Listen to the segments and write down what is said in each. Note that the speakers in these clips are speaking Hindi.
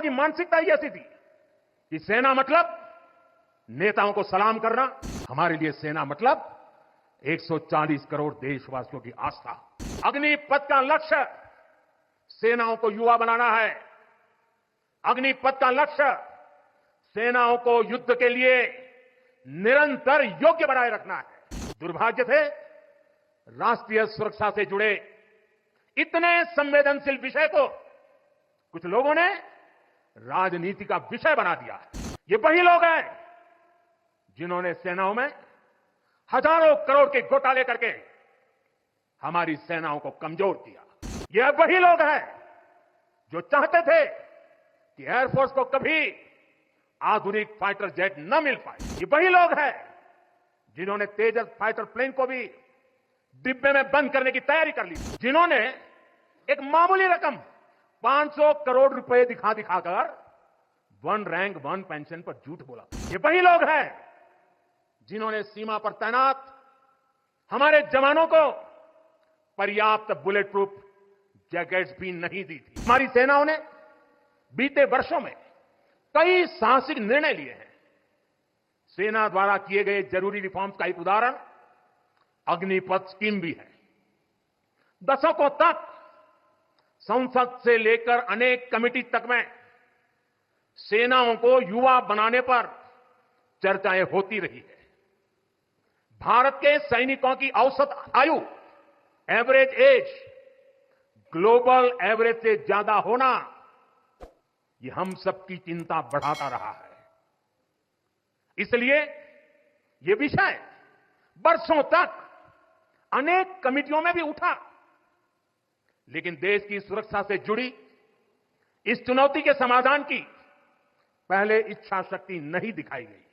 की मानसिकता ही ऐसी थी कि सेना मतलब नेताओं को सलाम करना, हमारे लिए सेना मतलब 140 करोड़ देशवासियों की आस्था। अग्निपथ का लक्ष्य सेनाओं को युवा बनाना है। अग्निपथ का लक्ष्य सेनाओं को युद्ध के लिए निरंतर योग्य बनाए रखना है। दुर्भाग्य से राष्ट्रीय सुरक्षा से जुड़े इतने संवेदनशील विषय को कुछ लोगों ने राजनीति का विषय बना दिया है। ये वही लोग हैं जिन्होंने सेनाओं में हजारों करोड़ के घोटाले करके हमारी सेनाओं को कमजोर किया। ये वही लोग हैं जो चाहते थे कि एयरफोर्स को कभी आधुनिक फाइटर जेट न मिल पाए। ये वही लोग हैं जिन्होंने तेजस फाइटर प्लेन को भी डिब्बे में बंद करने की तैयारी कर ली, जिन्होंने एक मामूली रकम 500 करोड़ रुपए दिखाकर वन रैंक वन पेंशन पर झूठ बोला। ये वही लोग हैं जिन्होंने सीमा पर तैनात हमारे जवानों को पर्याप्त बुलेट प्रूफ जैकेट्स भी नहीं दी थी। हमारी सेनाओं ने बीते वर्षों में कई साहसिक निर्णय लिए हैं। सेना द्वारा किए गए जरूरी रिफॉर्म्स का एक उदाहरण अग्निपथ स्कीम भी है। दशकों तक संसद से लेकर अनेक कमेटी तक में सेनाओं को युवा बनाने पर चर्चाएं होती रही है। भारत के सैनिकों की औसत आयु एवरेज एज ग्लोबल एवरेज से ज्यादा होना ये हम सबकी चिंता बढ़ाता रहा है। इसलिए ये विषय वर्षों तक अनेक कमिटियों में भी उठा, लेकिन देश की सुरक्षा से जुड़ी इस चुनौती के समाधान की पहले इच्छा शक्ति नहीं दिखाई गई।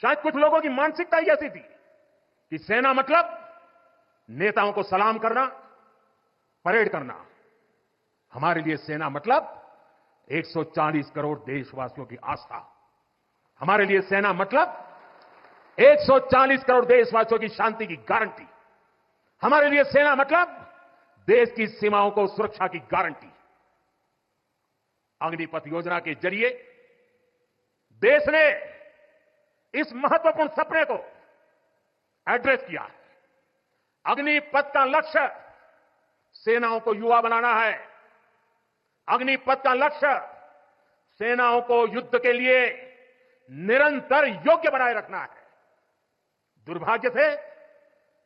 शायद कुछ लोगों की मानसिकता ही ऐसी थी कि सेना मतलब नेताओं को सलाम करना, परेड करना। हमारे लिए सेना मतलब 140 करोड़ देशवासियों की आस्था। हमारे लिए सेना मतलब 140 करोड़ देशवासियों की शांति की गारंटी। हमारे लिए सेना मतलब देश की सीमाओं को सुरक्षा की गारंटी। अग्निपथ योजना के जरिए देश ने इस महत्वपूर्ण सपने को एड्रेस किया है। अग्निपथ का लक्ष्य सेनाओं को युवा बनाना है। अग्निपथ का लक्ष्य सेनाओं को युद्ध के लिए निरंतर योग्य बनाए रखना है। दुर्भाग्य से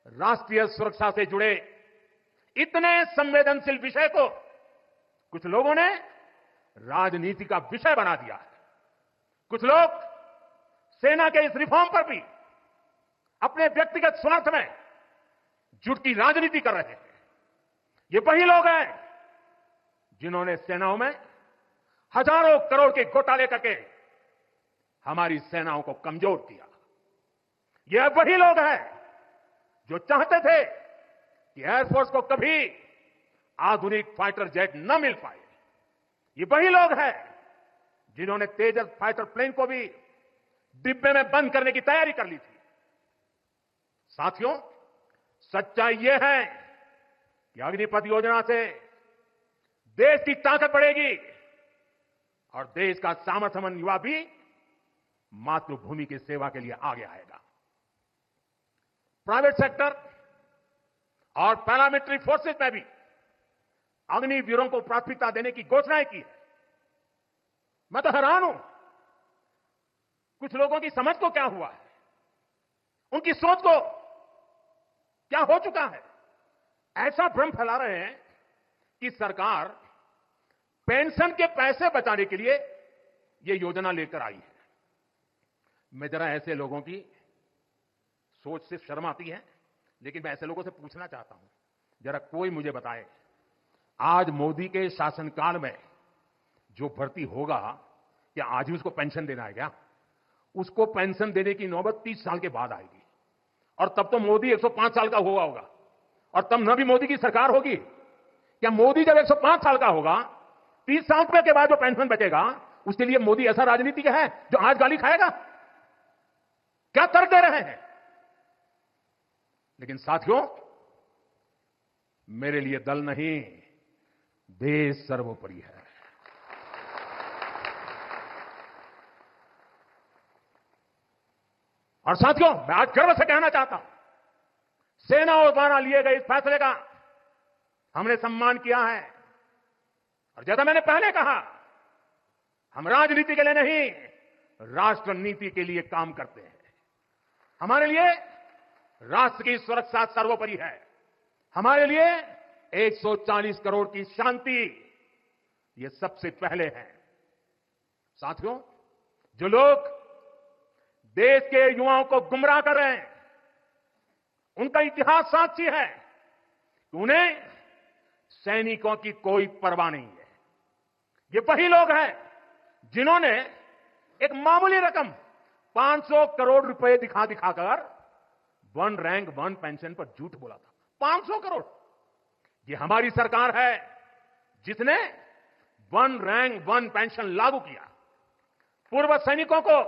राष्ट्रीय सुरक्षा से जुड़े इतने संवेदनशील विषय को कुछ लोगों ने राजनीति का विषय बना दिया है। कुछ लोग सेना के इस रिफॉर्म पर भी अपने व्यक्तिगत स्वार्थ में झूठ की राजनीति कर रहे हैं। ये वही लोग हैं जिन्होंने सेनाओं में हजारों करोड़ के घोटाले करके हमारी सेनाओं को कमजोर किया। ये वही लोग हैं जो चाहते थे कि एयरफोर्स को कभी आधुनिक फाइटर जेट न मिल पाए। ये वही लोग हैं जिन्होंने तेजस फाइटर प्लेन को भी डिब्बे में बंद करने की तैयारी कर ली थी। साथियों, सच्चाई यह है कि अग्निपथ योजना से देश की ताकत बढ़ेगी और देश का सामर्थ्यवान युवा भी मातृभूमि की सेवा के लिए आगे आएगा। प्राइवेट सेक्टर और पैरामिलिट्री फोर्सेस में भी अग्निवीरों को प्राथमिकता देने की घोषणाएं की है। मैं तो हैरान हूं, कुछ लोगों की समझ को क्या हुआ है, उनकी सोच को क्या हो चुका है। ऐसा भ्रम फैला रहे हैं कि सरकार पेंशन के पैसे बचाने के लिए यह योजना लेकर आई है। मैं जरा ऐसे लोगों की सोच से शर्म आती है, लेकिन मैं ऐसे लोगों से पूछना चाहता हूं, जरा कोई मुझे बताए, आज मोदी के शासनकाल में जो भर्ती होगा, क्या आज ही उसको पेंशन देना है क्या? उसको पेंशन देने की नौबत 30 साल के बाद आएगी, और तब तो मोदी 105 साल का हुआ होगा, और तब न भी मोदी की सरकार होगी। क्या मोदी जब 105 साल का होगा, 30 साल के बाद जो पेंशन बचेगा, उसके लिए मोदी ऐसा राजनीतिक है जो आज गाली खाएगा? क्या तर्क दे रहे हैं? लेकिन साथियों, मेरे लिए दल नहीं, देश सर्वोपरि है। और साथियों, मैं आज गर्व से कहना चाहता हूं, सेनाओं द्वारा लिए गए इस फैसले का हमने सम्मान किया है। और जैसा मैंने पहले कहा, हम राजनीति के लिए नहीं, राष्ट्र नीति के लिए काम करते हैं। हमारे लिए राष्ट्र की सुरक्षा सर्वोपरि है। हमारे लिए 140 करोड़ की शांति, ये सबसे पहले है। साथियों, जो लोग देश के युवाओं को गुमराह कर रहे हैं, उनका इतिहास साक्षी है कि उन्हें सैनिकों की कोई परवाह नहीं है। ये वही लोग हैं जिन्होंने एक मामूली रकम 500 करोड़ रुपए दिखा दिखाकर वन रैंक वन पेंशन पर झूठ बोला था। 500 करोड़। ये हमारी सरकार है जिसने वन रैंक वन पेंशन लागू किया। पूर्व सैनिकों को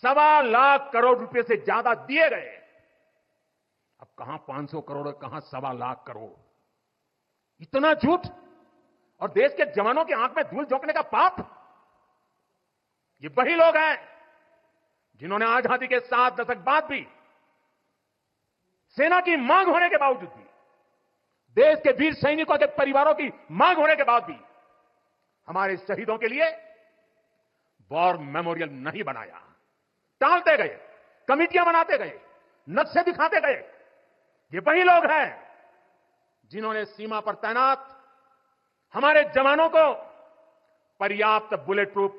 1.25 लाख करोड़ रुपए से ज्यादा दिए गए। अब कहां 500 करोड़, कहां 1.25 लाख करोड़। इतना झूठ, और देश के जवानों की आंख में धूल झोंकने का पाप। ये वही लोग हैं जिन्होंने आजादी के 7 दशक बाद भी, सेना की मांग होने के बावजूद भी, देश के वीर सैनिकों के परिवारों की मांग होने के बाद भी हमारे शहीदों के लिए वॉर मेमोरियल नहीं बनाया। टालते गए, कमिटियां बनाते गए, नक्शे दिखाते गए। ये वही लोग हैं जिन्होंने सीमा पर तैनात हमारे जवानों को पर्याप्त बुलेट प्रूफ